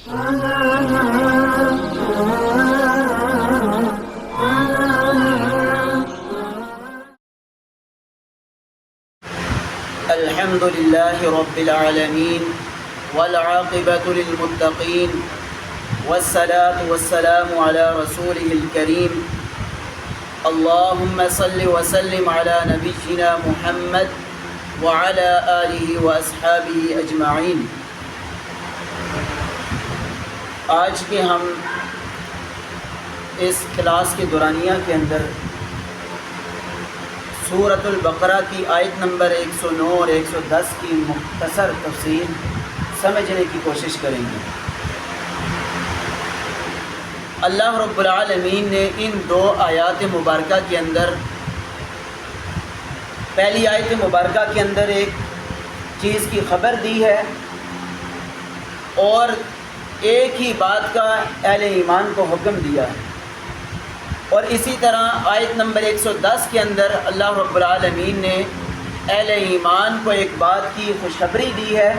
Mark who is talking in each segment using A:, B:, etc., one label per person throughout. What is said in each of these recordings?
A: الحمد لله رب العالمين والعاقبة للمتقين والصلاة والسلام على رسوله الكريم اللهم صل وسلم على نبينا محمد وعلى آله وأصحابه أجمعين۔ آج کے ہم اس کلاس کے دورانیہ کے اندر سورۃ البقرہ کی آیت نمبر 109 اور 110 کی مختصر تفسیر سمجھنے کی کوشش کریں گے۔ اللہ رب العالمین نے ان دو آیات مبارکہ کے اندر، پہلی آیت مبارکہ کے اندر ایک چیز کی خبر دی ہے اور ایک ہی بات کا اہل ایمان کو حکم دیا ہے، اور اسی طرح آیت نمبر 110 کے اندر اللہ رب العالمین نے اہل ایمان کو ایک بات کی خوشخبری دی ہے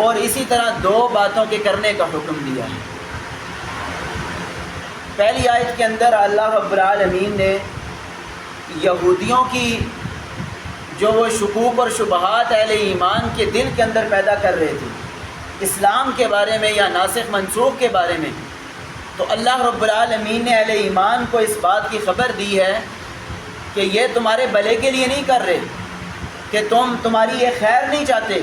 A: اور اسی طرح دو باتوں کے کرنے کا حکم دیا ہے۔ پہلی آیت کے اندر اللہ رب العالمین نے یہودیوں کی جو وہ شکوک اور شبہات اہل ایمان کے دل کے اندر پیدا کر رہے تھے اسلام کے بارے میں یا ناسخ منسوخ کے بارے میں، تو اللہ رب العالمین نے اہل ایمان کو اس بات کی خبر دی ہے کہ یہ تمہارے بھلے کے لیے نہیں کر رہے، کہ تمہاری یہ خیر نہیں چاہتے،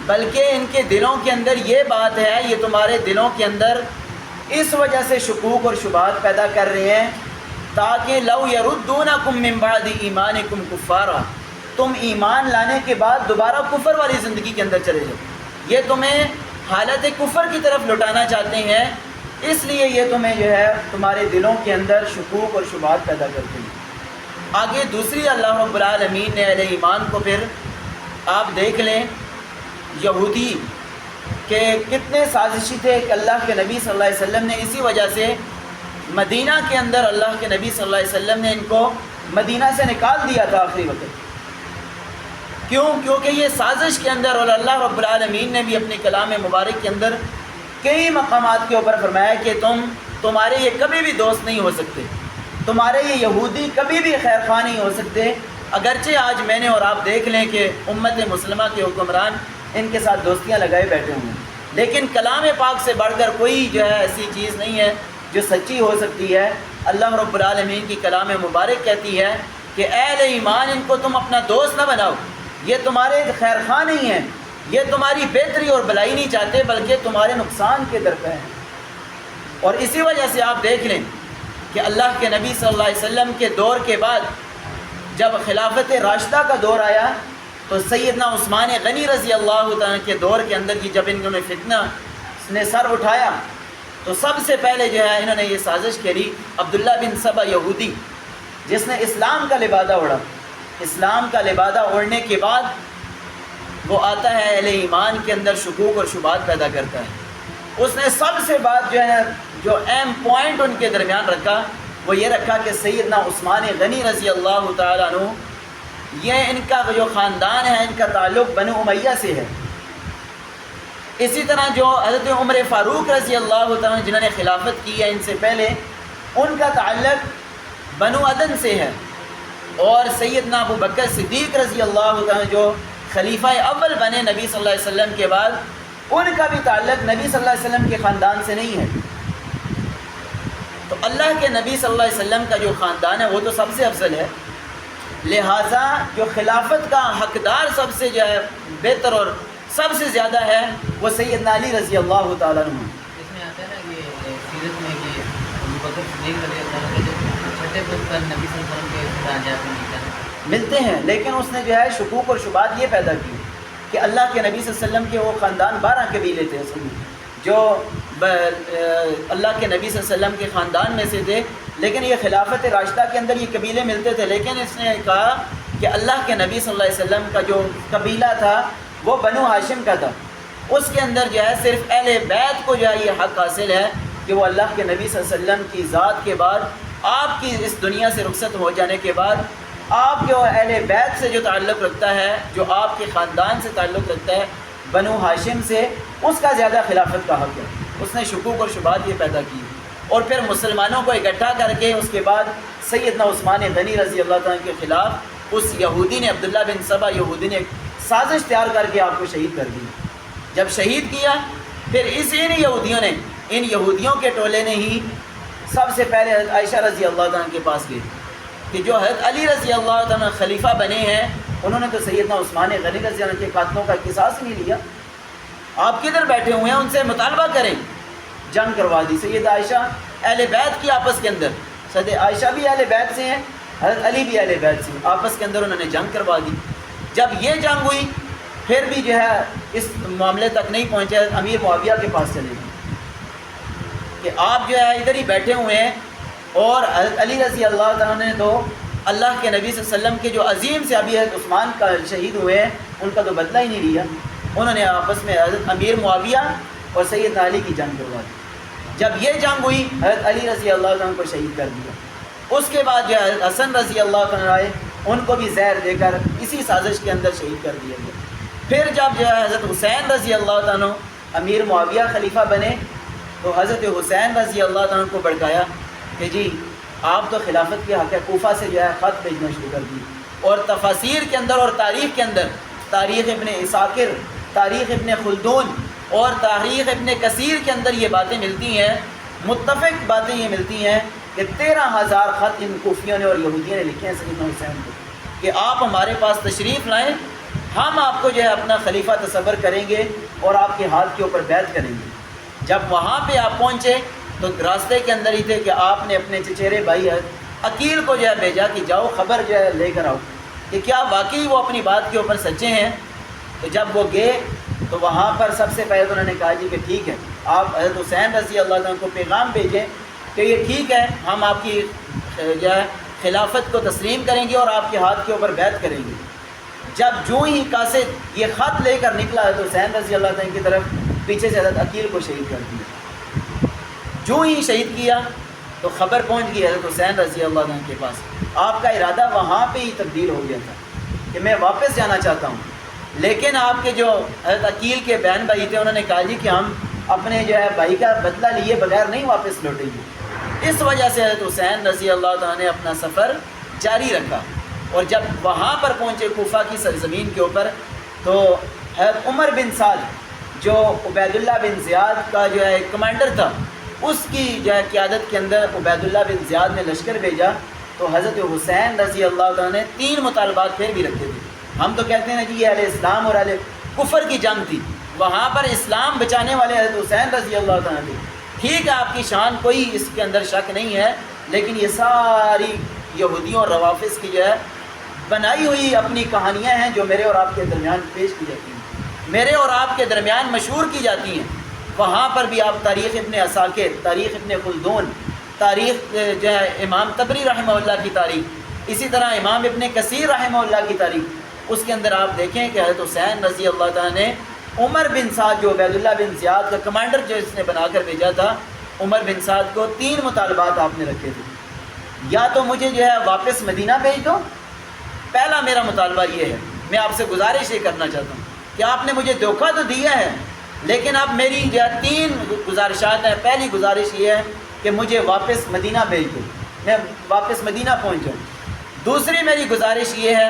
A: بلکہ ان کے دلوں کے اندر یہ بات ہے، یہ تمہارے دلوں کے اندر اس وجہ سے شکوک اور شبہات پیدا کر رہے ہیں تاکہ لو یردونکم من بعد ایمانکم کفارا، تم ایمان لانے کے بعد دوبارہ کفر والی زندگی کے اندر چلے جاؤ، یہ تمہیں حالت کفر کی طرف لوٹانا چاہتے ہیں، اس لیے یہ تمہیں جو ہے تمہارے دلوں کے اندر شکوک اور شبہات پیدا کرتے ہیں۔ آگے دوسری اللہ رب العالمین نے اہل ایمان کو پھر آپ دیکھ لیں یہودی کہ کتنے سازشی تھے کہ اللہ کے نبی صلی اللہ علیہ وسلم نے اسی وجہ سے مدینہ کے اندر اللہ کے نبی صلی اللہ علیہ وسلم نے ان کو مدینہ سے نکال دیا تھا آخری وقت۔ کیونکہ یہ سازش کے اندر، اور اللہ رب العالمین نے بھی اپنے کلام مبارک کے اندر کئی مقامات کے اوپر فرمایا کہ تمہارے یہ کبھی بھی دوست نہیں ہو سکتے، تمہارے یہ یہودی کبھی بھی خیر خواہ نہیں ہو سکتے، اگرچہ آج میں نے اور آپ دیکھ لیں کہ امت مسلمہ کے حکمران ان کے ساتھ دوستیاں لگائے بیٹھے ہوئے ہیں، لیکن کلام پاک سے بڑھ کر کوئی جو ہے ایسی چیز نہیں ہے جو سچی ہو سکتی ہے۔ اللہ رب العالمین کی کلام مبارک کہتی ہے کہ اہل ایمان ان کو تم اپنا دوست نہ بناؤ، یہ تمہارے خیر خواہ نہیں ہیں، یہ تمہاری بہتری اور بھلائی نہیں چاہتے بلکہ تمہارے نقصان کے درپے ہیں۔ اور اسی وجہ سے آپ دیکھ لیں کہ اللہ کے نبی صلی اللہ علیہ وسلم کے دور کے بعد جب خلافت راشدہ کا دور آیا تو سیدنا عثمان غنی رضی اللہ تعالیٰ کے دور کے اندر کی جب انہوں نے فتنہ نے سر اٹھایا تو سب سے پہلے جو ہے انہوں نے یہ سازش کری، عبداللہ بن سبا یہودی جس نے اسلام کا لبادہ اوڑھا، اسلام کا لبادہ اوڑھنے کے بعد وہ آتا ہے اہل ایمان کے اندر شکوک اور شبہات پیدا کرتا ہے۔ اس نے سب سے بات جو ہے جو اہم پوائنٹ ان کے درمیان رکھا وہ یہ رکھا کہ سیدنا عثمان غنی رضی اللہ تعالیٰ عنہ یہ ان کا جو خاندان ہے ان کا تعلق بنو امیہ سے ہے، اسی طرح جو حضرت عمر فاروق رضی اللہ تعالیٰ جنہوں نے خلافت کی ہے ان سے پہلے ان کا تعلق بنو عدن سے ہے، اور سیدنا ابو بکر صدیق رضی اللہ تعالیٰ جو خلیفہ اول بنے نبی صلی اللہ علیہ وسلم کے بعد ان کا بھی تعلق نبی صلی اللہ علیہ وسلم کے خاندان سے نہیں ہے۔ تو اللہ کے نبی صلی اللہ علیہ وسلم کا جو خاندان ہے وہ تو سب سے افضل ہے، لہٰذا جو خلافت کا حقدار سب سے جو ہے بہتر اور سب سے زیادہ ہے وہ سیدنا علی رضی اللہ تعالیٰ عنہ۔
B: اس میں آتا ہے نا کہ سیرت میں کہ ابو بکر صدیق رضی اللہ عنہ کے چھٹے پد پر نبی صلی اللہ علیہ وسلم کے درجات میں
A: ملتے ہیں، لیکن اس نے جو ہے شکوک اور شبہات یہ پیدا کی کہ اللہ کے نبی صلی اللہ علیہ وسلم کے وہ خاندان 12 قبیلے تھے اصل میں جو اللہ کے نبی صلی اللہ علیہ وسلم کے خاندان میں سے تھے، لیکن یہ خلافت راشدہ کے اندر یہ قبیلے ملتے تھے، لیکن اس نے کہا کہ اللہ کے نبی صلی اللہ علیہ وسلم کا جو قبیلہ تھا وہ بنو ہاشم کا تھا، اس کے اندر جو ہے صرف اہل بیت کو جو ہے یہ حق حاصل ہے کہ وہ اللہ کے نبی صلی اللہ علیہ وسلم کی ذات کے بعد آپ کی اس دنیا سے رخصت ہو جانے کے بعد آپ جو اہل بیت سے جو تعلق رکھتا ہے، جو آپ کے خاندان سے تعلق رکھتا ہے بنو ہاشم سے، اس کا زیادہ خلافت کا حق ہے۔ اس نے شکوک اور شبہات یہ پیدا کی اور پھر مسلمانوں کو اکٹھا کر کے اس کے بعد سیدنا عثمان غنی رضی اللہ تعالیٰ کے خلاف اس یہودی نے عبداللہ بن سبا یہودی نے سازش تیار کر کے آپ کو شہید کر دی۔ جب شہید کیا پھر ان یہودیوں کے ٹولے نے ہی سب سے پہلے حضرت عائشہ رضی اللہ تعالیٰ کے پاس گئی کہ جو حضرت علی رضی اللہ تعالیٰ خلیفہ بنے ہیں انہوں نے تو سیدنا عثمان غنی رضی اللہ کے قاتلوں کا قصاص نہیں لیا، آپ کدھر بیٹھے ہوئے ہیں، ان سے مطالبہ کریں۔ جنگ کروا دی سید عائشہ اہل بیت کی آپس کے اندر، سید عائشہ بھی اہل بیت سے ہیں، حضرت علی بھی اہل بیت سے ہیں، آپس کے اندر انہوں نے جنگ کروا دی۔ جب یہ جنگ ہوئی پھر بھی جو ہے اس معاملے تک نہیں پہنچے، امیر معاویہ کے پاس چلے گئے کہ آپ جو ہے ادھر ہی بیٹھے ہوئے ہیں اور حضرت علی رضی اللہ تعالیٰ نے تو اللہ کے نبی صلی اللہ علیہ وسلم کے جو عظیم صحابی حضرت عثمان کا شہید ہوئے ہیں ان کا تو بدلہ ہی نہیں لیا، انہوں نے آپس میں حضرت امیر معاویہ اور سید علی کی جنگ کروا دی۔ جب یہ جنگ ہوئی حضرت علی رضی اللہ عنہ کو شہید کر دیا، اس کے بعد جو حضرت حسن رضی اللہ عنہ آئے ان کو بھی زہر دے کر اسی سازش کے اندر شہید کر دیا گیا۔ پھر جب جو ہے حضرت حسین رضی اللہ عنہ امیر معاویہ خلیفہ بنے تو حضرت حسین رضی اللہ عنہ کو بھڑکایا کہ جی آپ تو خلافت کے حق ہے، کوفہ سے جو ہے خط بھیجنا شروع کر دی، اور تفاسیر کے اندر اور تاریخ کے اندر تاریخ ابن عساکر، تاریخ ابن خلدون اور تاریخ ابن کثیر کے اندر یہ باتیں ملتی ہیں، متفق باتیں یہ ملتی ہیں کہ 13,000 خط ان کوفیوں نے اور یہودیوں نے لکھے ہیں سیدنا حسین کو کہ آپ ہمارے پاس تشریف لائیں، ہم آپ کو جو ہے اپنا خلیفہ تصور کریں گے اور آپ کے ہاتھ کے اوپر بیعت کریں گے۔ جب وہاں پہ آپ پہنچے تو راستے کے اندر ہی تھے کہ آپ نے اپنے چچیرے بھائی عقیل کو جو ہے بھیجا کہ جاؤ خبر جو ہے لے کر آؤ کہ کیا واقعی وہ اپنی بات کے اوپر سچے ہیں۔ تو جب وہ گئے تو وہاں پر سب سے پہلے تو انہوں نے کہا جی کہ ٹھیک ہے، آپ حضرت حسین رضی اللہ عنہ کو پیغام بھیجیں کہ یہ ٹھیک ہے، ہم آپ کی جو ہے خلافت کو تسلیم کریں گے اور آپ کے ہاتھ کے اوپر بیعت کریں گے۔ جب جو ہی قاصد یہ خط لے کر نکلا تو حسین رضی اللہ عنہ کی طرف، پیچھے سے حضرت عقیل کو شہید کر دیا۔ جو ہی شہید کیا تو خبر پہنچ گئی حضرت حسین رضی اللہ عنہ کے پاس، آپ کا ارادہ وہاں پہ ہی تبدیل ہو گیا تھا کہ میں واپس جانا چاہتا ہوں، لیکن آپ کے جو حضرت عقیل کے بہن بھائی تھے انہوں نے کہا جی کہ ہم اپنے جو ہے بھائی کا بدلہ لیے بغیر نہیں واپس لوٹیں گے۔ اس وجہ سے حضرت حسین رضی اللہ تعالیٰ نے اپنا سفر جاری رکھا، اور جب وہاں پر پہنچے کوفہ کی سرزمین کے اوپر تو حضرت عمر بن سعد جو عبید اللہ بن زیاد کا جو ہے کمانڈر تھا، اس کی جو ہے قیادت کے اندر عبید اللہ بن زیاد نے لشکر بھیجا، تو حضرت حسین رضی اللہ تعالیٰ نے 3 مطالبات پھر بھی رکھے تھے۔ ہم تو کہتے ہیں کہ یہ اہل اسلام اور اہل کفر کی جنگ تھی، وہاں پر اسلام بچانے والے حضرت حسین رضی اللہ تعالیٰ تھے۔ ٹھیک ہے آپ کی شان کوئی اس کے اندر شک نہیں ہے، لیکن یہ ساری یہودیوں اور روافظ کی جو ہے بنائی ہوئی اپنی کہانیاں ہیں جو میرے اور آپ کے درمیان پیش کی جاتی ہیں، میرے اور آپ کے درمیان مشہور کی جاتی ہیں۔ وہاں پر بھی آپ تاریخ ابن عساکر، تاریخ ابن خلدون، تاریخ جو ہے امام طبری رحمہ اللہ کی تاریخ، اسی طرح امام ابن کثیر رحمہ اللہ کی تاریخ، اس کے اندر آپ دیکھیں کہ حضرت حسین رضی اللہ تعالیٰ نے عمر بن سعد جو عبید اللہ بن زیاد کا کمانڈر جو اس نے بنا کر بھیجا تھا، عمر بن سعد کو 3 مطالبات آپ نے رکھے تھے، یا تو مجھے جو ہے واپس مدینہ بھیج دو، پہلا میرا مطالبہ یہ ہے، میں آپ سے گزارش یہ کرنا چاہتا ہوں کہ آپ نے مجھے دھوکہ تو دیا ہے لیکن اب میری جو 3 گزارشات ہیں۔ پہلی گزارش یہ ہے کہ مجھے واپس مدینہ بھیج دو، میں واپس مدینہ پہنچ جاؤں۔ دوسری میری گزارش یہ ہے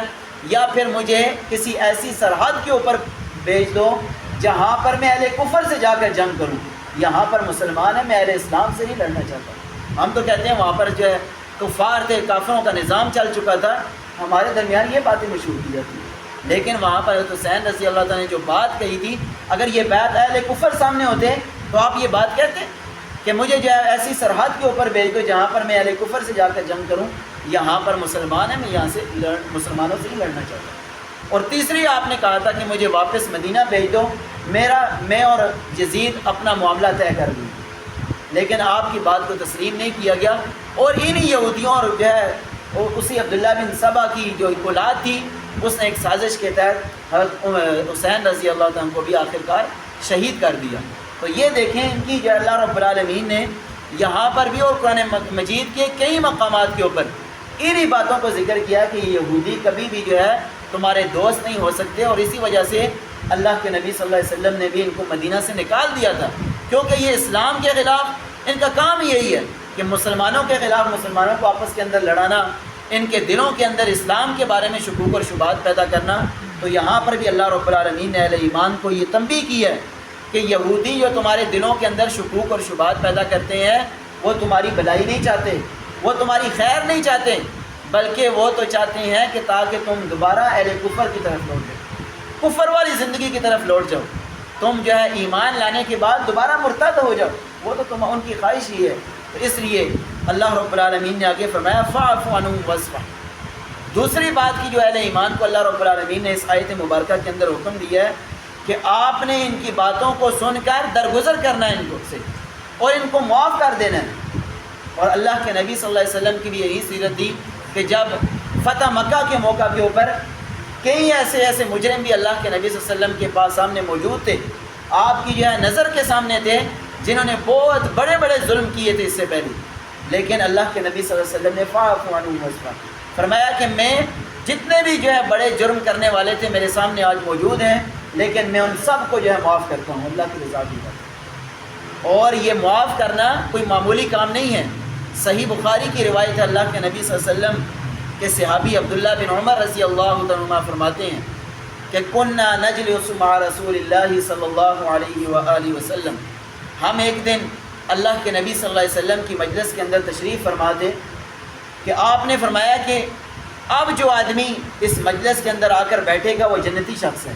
A: یا پھر مجھے کسی ایسی سرحد کے اوپر بھیج دو جہاں پر میں اہل کفر سے جا کر جنگ کروں، یہاں پر مسلمان ہیں، میں اہل اسلام سے نہیں لڑنا چاہتا۔ ہم تو کہتے ہیں وہاں پر جو ہے کفار تھے، کافروں کا نظام چل چکا تھا، ہمارے درمیان یہ باتیں مشہور کی جاتی ہیں، لیکن وہاں پر حضرت حسین رضی اللہ تعالیٰ نے جو بات کہی تھی، اگر یہ بات اہل کفر سامنے ہوتے تو آپ یہ بات کہتے کہ مجھے جو ہے ایسی سرحد کے اوپر بھیج دو جہاں پر میں اہل کفر سے جا کر جنگ کروں، یہاں پر مسلمان ہیں، میں یہاں سے مسلمانوں سے نہیں لڑنا چاہتا۔ اور تیسری آپ نے کہا تھا کہ مجھے واپس مدینہ بھیج دو، میں اور یزید اپنا معاملہ طے کر لوں، لیکن آپ کی بات کو تسلیم نہیں کیا گیا، اور ان یہودیوں اور جو ہے اسی عبداللہ بن سبا کی جو اولاد تھی، اس نے ایک سازش کے تحت حضرت حسین رضی اللہ عنہ کو بھی آخرکار شہید کر دیا۔ تو یہ دیکھیں ان کی جو اللہ رب العالمین نے یہاں پر بھی اور قرآن مجید کے کئی مقامات کے اوپر انہی باتوں کو ذکر کیا کہ یہ یہودی کبھی بھی جو ہے تمہارے دوست نہیں ہو سکتے، اور اسی وجہ سے اللہ کے نبی صلی اللہ علیہ وسلم نے بھی ان کو مدینہ سے نکال دیا تھا کیونکہ یہ اسلام کے خلاف ان کا کام یہی ہے کہ مسلمانوں کے خلاف مسلمانوں کو آپس کے اندر لڑانا، ان کے دلوں کے اندر اسلام کے بارے میں شکوک اور شبہات پیدا کرنا۔ تو یہاں پر بھی اللہ رب العالمین نے اہل ایمان کو یہ تنبیہ کی ہے کہ یہودی جو تمہارے دلوں کے اندر شکوک اور شبہات پیدا کرتے ہیں، وہ تمہاری بھلائی نہیں چاہتے، وہ تمہاری خیر نہیں چاہتے، بلکہ وہ تو چاہتے ہیں کہ تاکہ تم دوبارہ اہل کفر کی طرف لوٹ جاؤ، کفر والی زندگی کی طرف لوٹ جاؤ، تم جو ہے ایمان لانے کے بعد دوبارہ مرتد ہو جاؤ، وہ تو ان کی خواہش ہی ہے۔ تو اس لیے اللہ رب العالمین نے آگے فرمایا فاعف عنہم واصفح۔ دوسری بات کی جو اہل ایمان کو اللہ رب العالمین نے اس آیت مبارکہ کے اندر حکم دیا ہے کہ آپ نے ان کی باتوں کو سن کر درگزر کرنا ہے ان کو سے، اور ان کو معاف کر دینا ہے۔ اور اللہ کے نبی صلی اللہ علیہ وسلم کی بھی یہی سیرت دی کہ جب فتح مکہ کے موقع کے اوپر کئی ایسے مجرم بھی اللہ کے نبی صلی اللہ علیہ وسلم کے پاس سامنے موجود تھے، آپ کی جو ہے نظر کے سامنے تھے، جنہوں نے بہت بڑے بڑے ظلم کیے تھے اس سے پہلے، لیکن اللہ کے نبی صلی اللہ علیہ وسلم نے فاعف عنہم واصفح فرمایا کہ میں جتنے بھی جو ہے بڑے جرم کرنے والے تھے میرے سامنے آج موجود ہیں، لیکن میں ان سب کو جو ہے معاف کرتا ہوں، اللہ کی رضا کی بات۔ اور یہ معاف کرنا کوئی معمولی کام نہیں ہے۔ صحیح بخاری کی روایت ہے، اللہ کے نبی صلی اللہ علیہ وسلم کے صحابی عبداللہ بن عمر رضی اللہ تعالیٰ عنہ فرماتے ہیں کہ کننا نجلس مع رسول اللہ صلی اللہ علیہ وآلہ وسلم، ہم ایک دن اللہ کے نبی صلی اللہ علیہ وسلم کی مجلس کے اندر تشریف فرما دے کہ آپ نے فرمایا کہ اب جو آدمی اس مجلس کے اندر آ کر بیٹھے گا وہ جنتی شخص ہے۔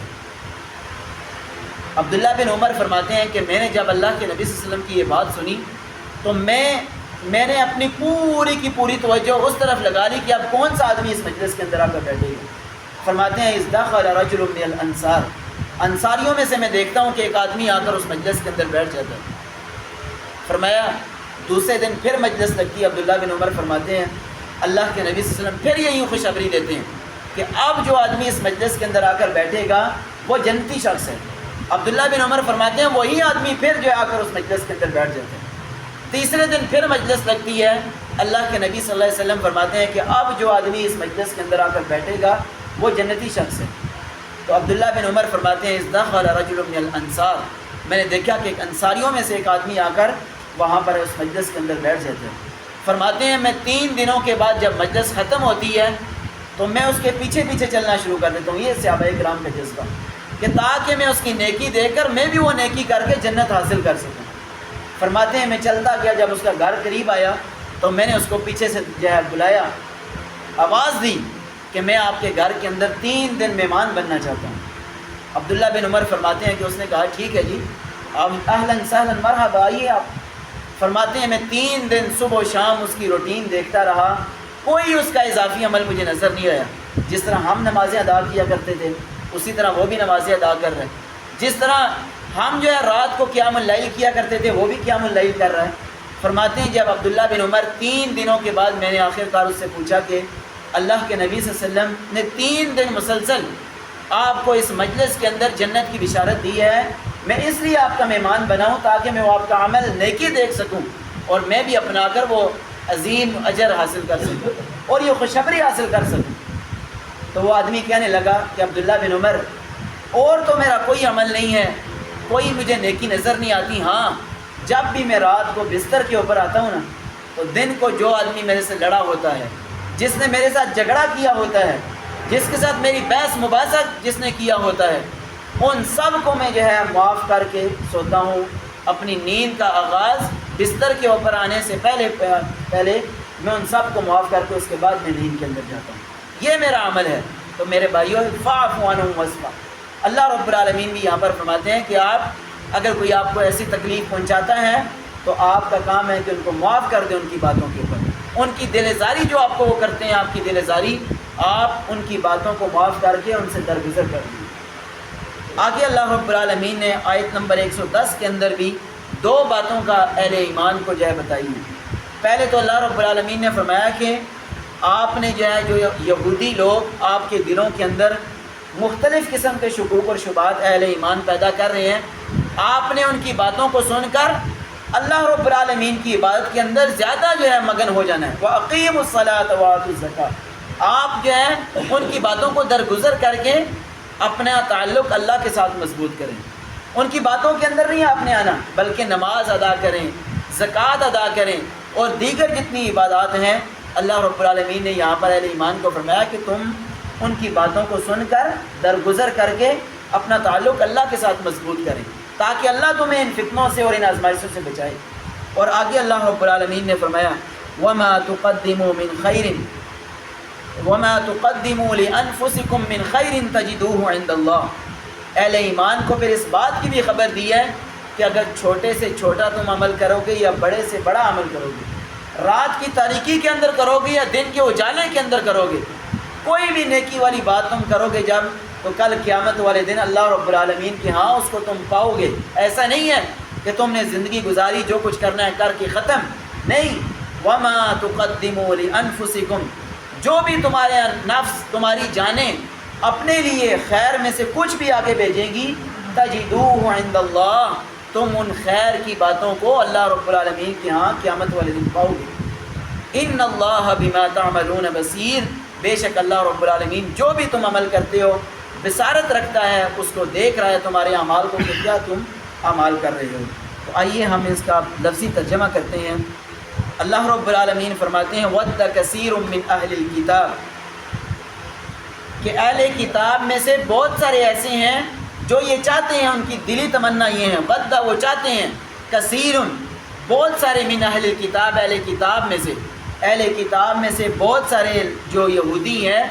A: عبداللہ بن عمر فرماتے ہیں کہ میں نے جب اللہ کے نبی صلی اللہ علیہ وسلم کی یہ بات سنی تو میں نے اپنی پوری کی پوری توجہ اس طرف لگا لی کہ اب کون سا آدمی اس مجلس کے اندر آ کر بیٹھے گا۔ فرماتے ہیں اذ دخل رجل من الانصار، انصاریوں میں سے میں دیکھتا ہوں کہ ایک آدمی آ کر اس مجلس کے اندر بیٹھ جاتا ہے۔ فرمایا دوسرے دن پھر مجلس لگتی ہے، عبداللہ بن عمر فرماتے ہیں اللہ کے نبی صلی اللہ علیہ وسلم پھر یہی خوشخبری دیتے ہیں کہ اب جو آدمی اس مجلس کے اندر آ کر بیٹھے گا وہ جنتی شخص ہے۔ عبداللہ بن عمر فرماتے ہیں وہی آدمی پھر جو آ کر اس مجلس کے اندر بیٹھ جاتے ہیں۔ تیسرے دن پھر مجلس لگتی ہے، اللہ کے نبی صلی اللہ علیہ وسلم فرماتے ہیں کہ اب جو آدمی اس مجلس کے اندر آ کر بیٹھے گا وہ جنتی شخص ہے۔ تو عبداللہ بن عمر فرماتے ہیں اذ دخل رجل من الانصار، میں نے دیکھا کہ ایک انصاریوں میں سے ایک آدمی آ کر وہاں پر اس مجلس کے اندر بیٹھ جاتے ہیں۔ فرماتے ہیں میں 3 دنوں کے بعد جب مجلس ختم ہوتی ہے تو میں اس کے پیچھے پیچھے چلنا شروع کر دیتا ہوں، یہ صحابہ کرام کا جذبہ کہ تاکہ میں اس کی نیکی دیکھ کر میں بھی وہ نیکی کر کے جنت حاصل کر سکوں۔ فرماتے ہیں میں چلتا گیا، جب اس کا گھر قریب آیا تو میں نے اس کو پیچھے سے جو ہے بلایا، آواز دی کہ میں آپ کے گھر کے اندر 3 دن مہمان بننا چاہتا ہوں۔ عبداللہ بن عمر فرماتے ہیں کہ اس نے کہا ٹھیک ہے جی، آپ اہلاً سہلاً مرحبا آئیے آپ۔ فرماتے ہیں میں 3 دن صبح و شام اس کی روٹین دیکھتا رہا، کوئی اس کا اضافی عمل مجھے نظر نہیں آیا۔ جس طرح ہم نمازیں ادا کیا کرتے تھے اسی طرح وہ بھی نمازیں ادا کر رہے ہیں، جس طرح ہم جو ہے رات کو قیام اللیل کیا کرتے تھے وہ بھی قیام اللیل کر رہا ہے۔ فرماتے ہیں جب عبداللہ بن عمر 3 دنوں کے بعد میں نے آخر کار اس سے پوچھا کہ اللہ کے نبی صلی اللہ علیہ وسلم نے 3 دن مسلسل آپ کو اس مجلس کے اندر جنت کی بشارت دی ہے، میں اس لیے آپ کا مہمان بناؤں تاکہ میں وہ آپ کا عمل نیکی دیکھ سکوں اور میں بھی اپنا کر وہ عظیم اجر حاصل کر سکوں اور یہ خوشخبری حاصل کر سکوں۔ تو وہ آدمی کہنے لگا کہ عبداللہ بن عمر اور تو میرا کوئی عمل نہیں ہے، کوئی مجھے نیکی نظر نہیں آتی، ہاں جب بھی میں رات کو بستر کے اوپر آتا ہوں نا تو دن کو جو آدمی میرے سے لڑا ہوتا ہے، جس نے میرے ساتھ جھگڑا کیا ہوتا ہے، جس کے ساتھ میری بحث مباحثہ جس نے کیا ہوتا ہے، ان سب کو میں جو ہے معاف کر کے سوتا ہوں۔ اپنی نیند کا آغاز بستر کے اوپر آنے سے پہلے میں ان سب کو معاف کر کے اس کے بعد میں نیند کے اندر جاتا ہوں، یہ میرا عمل ہے۔ تو میرے بھائیو فاعف عنہم واصفح، اللہ رب العالمین بھی یہاں پر فرماتے ہیں کہ آپ اگر کوئی آپ کو ایسی تکلیف پہنچاتا ہے تو آپ کا کام ہے کہ ان کو معاف کر دیں، ان کی باتوں کے اوپر، ان کی دل زاری جو آپ کو وہ کرتے ہیں، آپ کی دل زاری، آپ ان کی باتوں کو معاف کر کے ان سے درگزر کر دیں۔ آگے اللہ رب العالمین نے آیت نمبر 110 کے اندر بھی 2 باتوں کا اہل ایمان کو جو ہے بتائی ہے۔ پہلے تو اللہ رب العالمین نے فرمایا کہ آپ نے جو ہے جو یہودی لوگ آپ کے دلوں کے اندر مختلف قسم کے شکوک اور شبہات اہل ایمان پیدا کر رہے ہیں، آپ نے ان کی باتوں کو سن کر اللہ رب العالمین کی عبادت کے اندر زیادہ جو ہے مگن ہو جانا ہے۔ وَأَقِيمُوا الصَّلَاةَ وَآتُوا الزَّكَاةَ، آپ جو ہے ان کی باتوں کو درگزر کر کے اپنا تعلق اللہ کے ساتھ مضبوط کریں۔ ان کی باتوں کے اندر نہیں آپ نے آنا، بلکہ نماز ادا کریں، زکوٰۃ ادا کریں اور دیگر جتنی عبادات ہیں، اللہ رب العالمین نے یہاں پر اہل ایمان کو فرمایا کہ تم ان کی باتوں کو سن کر درگزر کر کے اپنا تعلق اللہ کے ساتھ مضبوط کریں، تاکہ اللہ تمہیں ان فتنوں سے اور ان آزمائشوں سے بچائے۔ اور آگے اللہ رب العالمین نے فرمایا وَمَا تُقَدِّمُوا مِنْ خَيْرٍ وَمَا تُقَدِّمُوا لِأَنفُسِكُم مِّنْ خَيْرٍ تَجِدُوهُ عِندَ اللَّهِ۔ اہل ایمان کو پھر اس بات کی بھی خبر دی ہے کہ اگر چھوٹے سے چھوٹا تم عمل کرو گے یا بڑے سے بڑا عمل کرو گے، رات کی تاریکی کے اندر کرو گے یا دن کے اجالے کے اندر کرو گے، کوئی بھی نیکی والی بات تم کرو گے جب، تو کل قیامت والے دن اللہ رب العالمین کے ہاں اس کو تم پاؤ گے۔ ایسا نہیں ہے کہ تم نے زندگی گزاری، جو کچھ کرنا ہے کر کے ختم، نہیں۔ وَمَا تُقَدِّمُوا لِأَنفُسِكُم، جو بھی تمہارے نفس، تمہاری جانیں اپنے لیے خیر میں سے کچھ بھی آگے بھیجیں گی، تَجِدُوهُ عِندَ اللَّهِ، تم ان خیر کی باتوں کو اللہ رب العالمین کے ہاں قیامت والے دن پاؤ گے۔ إِنَّ اللَّهَ بِمَا تَعْمَلُونَ بَصِيرٌ، بے شک اللہ رب العالمین جو بھی تم عمل کرتے ہو بصارت رکھتا ہے، اس کو دیکھ رہا ہے تمہارے اعمال کو کہ کیا تم اعمال کر رہے ہو۔ تو آئیے ہم اس کا لفظی ترجمہ کرتے ہیں۔ اللہ رب العالمین فرماتے ہیں وَدَّ كَثِيرٌ مِّنْ أَهْلِ الْكِتَابِ، کہ اہل کتاب میں سے بہت سارے ایسے ہیں جو یہ چاہتے ہیں، ان کی دلی تمنا یہ ہے، وَدَّ وہ چاہتے ہیں، کثیر بہت سارے، من اہل الکتاب اہل کتاب میں سے، اہل کتاب میں سے بہت سارے جو یہودی ہیں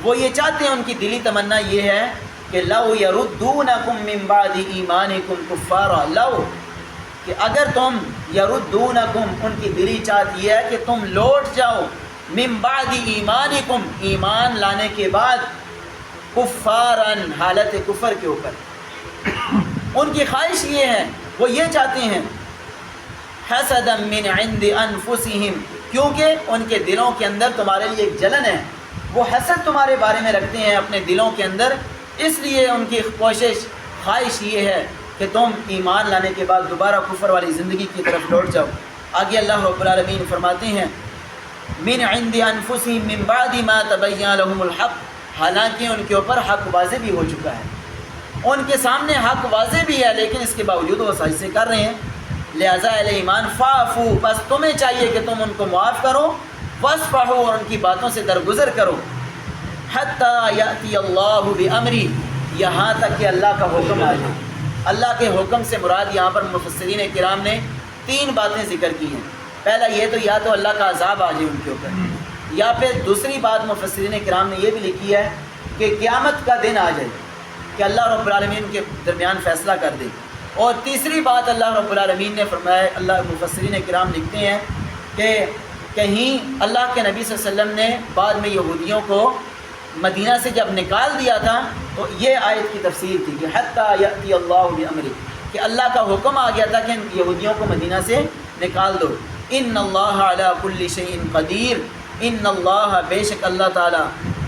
A: وہ یہ چاہتے ہیں، ان کی دلی تمنا یہ ہے کہ لو یردونکم من بعد ایمانکم کفارا، لو کہ اگر تم یردونکم، ان کی دلی چاہت یہ ہے کہ تم لوٹ جاؤ، من بعد ایمانکم ایمان لانے کے بعد، کفارن حالت کفر کے اوپر، ان کی خواہش یہ ہے، وہ یہ چاہتے ہیں، حسدا من عند انفسہم، کیونکہ ان کے دلوں کے اندر تمہارے لیے ایک جلن ہے، وہ حسد تمہارے بارے میں رکھتے ہیں اپنے دلوں کے اندر، اس لیے ان کی کوشش خواہش یہ ہے کہ تم ایمان لانے کے بعد دوبارہ کفر والی زندگی کی طرف لوٹ جاؤ۔ آگے اللہ رب العالمین فرماتے ہیں من عند انفسہم من بعد ما تبین لهم الحق، حالانکہ ان کے اوپر حق واضح بھی ہو چکا ہے، ان کے سامنے حق واضح بھی ہے، لیکن اس کے باوجود وہ سازشیں کر رہے ہیں۔ لہٰذا اہل ایمان فاعفو، بس تمہیں چاہیے کہ تم ان کو معاف کرو، واصفحوا، اور ان کی باتوں سے درگزر کرو، حتی یأتی اللہ بامری، یہاں تک کہ اللہ کا حکم آ جائے۔ اللہ کے حکم سے مراد یہاں پر مفسرین کرام نے 3 باتیں ذکر کی ہیں۔ پہلا یہ تو یا تو اللہ کا عذاب آ جائے ان کے اوپر، یا پھر دوسری بات مفسرین کرام نے یہ بھی لکھی ہے کہ قیامت کا دن آ جائے کہ اللہ رب العالمین کے درمیان فیصلہ کر دے، اور تیسری بات اللہ رب العالمین نے فرمایا، اللہ مفسرین کرام لکھتے ہیں کہ کہیں اللہ کے نبی صلی اللہ علیہ وسلم نے بعد میں یہودیوں کو مدینہ سے جب نکال دیا تھا تو یہ آیت کی تفسیر تھی کہ حتی یأتی اللہ بامری، کہ اللہ کا حکم آ گیا تھا کہ ان یہودیوں کو مدینہ سے نکال دو۔ ان اللہ علی کل شیء قدیر، ان اللہ بے شک اللہ تعالی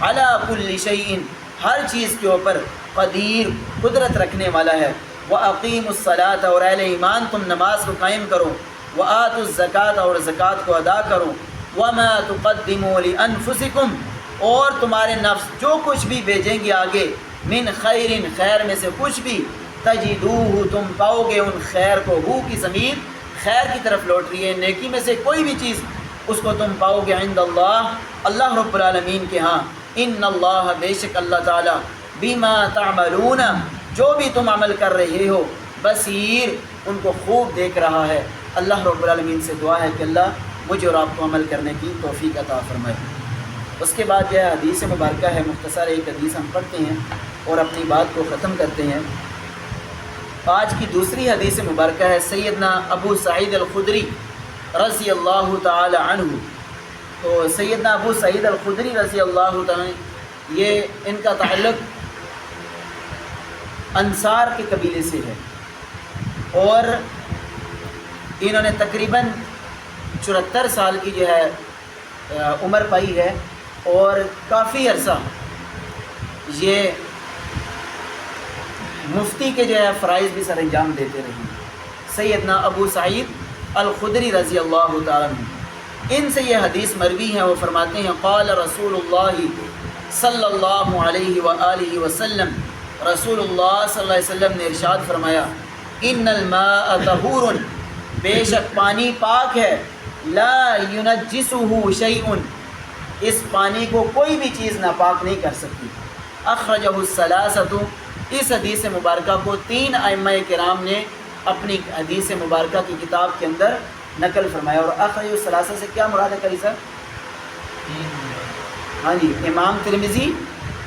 A: علی کل شیء ہر چیز کے اوپر قدیر قدرت رکھنے والا ہے۔ وَأَقِيمُوا الصَّلَاةَ، اور اہل ایمان تم نماز کو قائم کرو، وَآتُوا الزَّكَاةَ، اور زکوٰۃ کو ادا کرو، وَمَا تُقَدِّمُوا لِأَنفُسِكُمْ، اور تمہارے نفس جو کچھ بھی بھیجیں گے آگے، من خیر، خیر میں سے کچھ بھی، تجدوہ تم پاؤ گے ان خیر کو، ہو کی ضمیر خیر کی طرف لوٹ رہی ہے، نیکی میں سے کوئی بھی چیز اس کو تم پاؤ گے عند اللہ، اللہ رب العالمین کے ہاں۔ ان اللہ بے شک اللہ تعالی بما تعملون، جو بھی تم عمل کر رہے ہو، بصیر ان کو خوب دیکھ رہا ہے۔ اللہ رب العالمین سے دعا ہے کہ اللہ مجھے اور آپ کو عمل کرنے کی توفیق عطا فرمائے۔ اس کے بعد یہ حدیث مبارکہ ہے، مختصر ایک حدیث ہم پڑھتے ہیں اور اپنی بات کو ختم کرتے ہیں۔ آج کی دوسری حدیث مبارکہ ہے سیدنا ابو سعید الخدری رضی اللہ تعالی عنہ۔ تو سیدنا ابو سعید الخدری رضی اللہ تعالی، یہ ان کا تعلق انصار کے قبیلے سے ہے، اور انہوں نے تقریباً 74 سال کی جو ہے عمر پائی ہے، اور کافی عرصہ یہ مفتی کے جو ہے فرائض بھی سر انجام دیتے رہے۔ سیدنا ابو سعید الخدری رضی اللہ تعالیٰ عنہ، ان سے یہ حدیث مروی ہے، وہ فرماتے ہیں قال رسول اللہ صلی اللہ علیہ وآلہ وسلم، رسول اللہ صلی اللہ علیہ وسلم نے ارشاد فرمایا ان الماء طہور، بے شک پانی پاک ہے، لا ينجسه شیء، اس پانی کو کوئی بھی چیز ناپاک نہیں کر سکتی۔ اخرجہ الثلاثۃ، اس حدیث مبارکہ کو 3 ائمہ کرام نے اپنی حدیث مبارکہ کی کتاب کے اندر نقل فرمایا۔ اور اخرجہ الثلاثہ سے کیا مراد ہے قاری صاحب؟ ہاں جی، امام ترمذی،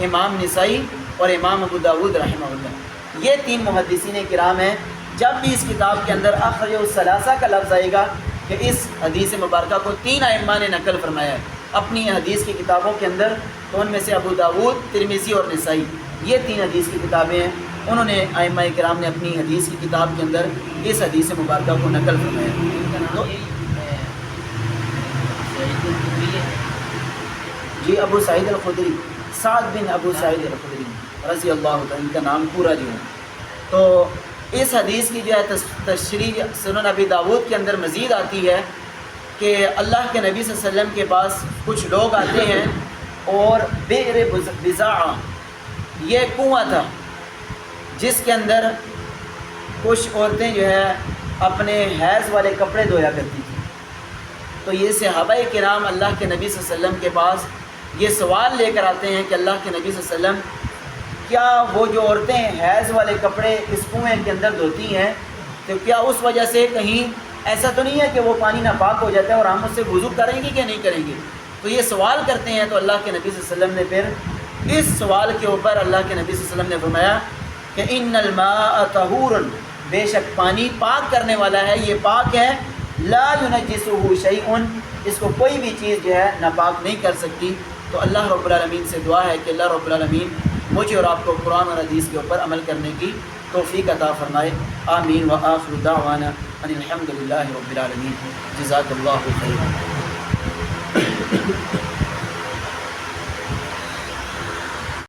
A: امام نسائی اور امام ابو داود رحمہ اللہ، یہ 3 محدثین کرام ہیں۔ جب بھی اس کتاب کے اندر اخرجہ الثلاثہ کا لفظ آئے گا کہ اس حدیث مبارکہ کو 3 ائمہ نے نقل فرمایا ہے اپنی حدیث کی کتابوں کے اندر، تو ان میں سے ابو داود، ترمذی اور نسائی، یہ 3 حدیث کی کتابیں ہیں، انہوں نے ائمہ کرام نے اپنی حدیث کی کتاب کے اندر اس حدیث مبارکہ کو نقل فرمایا۔ تو جی ابو سعید الخدری، سعد بن ابو سعید الخدری رضی اللہ تعالیٰ، ان کا نام پورا جو ہے۔ تو اس حدیث کی جو ہے تشریح سنن ابی داود کے اندر مزید آتی ہے کہ اللہ کے نبی صلی اللہ علیہ وسلم کے پاس کچھ لوگ آتے ہیں اور بئر بزاعہ، یہ کنواں تھا جس کے اندر کچھ عورتیں جو ہے اپنے حیض والے کپڑے دھویا کرتی تھیں۔ تو یہ صحابہ کرام اللہ کے نبی صلی اللہ علیہ وسلم کے پاس یہ سوال لے کر آتے ہیں کہ اللہ کے نبی صلی اللہ علیہ وسلم، کیا وہ جو عورتیں حیض والے کپڑے اس کنویں کے اندر دھوتی ہیں تو کیا اس وجہ سے کہیں ایسا تو نہیں ہے کہ وہ پانی ناپاک ہو جاتا ہے اور ہم اس سے وضو کریں گے کہ نہیں کریں گے؟ تو یہ سوال کرتے ہیں۔ تو اللہ کے نبی صلی اللہ علیہ وسلم نے پھر اس سوال کے اوپر اللہ کے نبی صلی اللہ علیہ وسلم نے فرمایا کہ ان الماء طہور، بے شک پانی پاک کرنے والا ہے، یہ پاک ہے، لا ينجسه شیء، اس کو کوئی بھی چیز جو ہے ناپاک نہیں کر سکتی۔ تو اللہ رب العالمین سے دعا ہے کہ اللہ رب العالمین مجھے اور آپ کو قرآن اور حدیث کے اوپر عمل کرنے کی توفیق عطا فرمائے۔ آمین۔ وآخر دعوانا ان الحمد للہ رب العالمین۔ جزاک اللہ خیر۔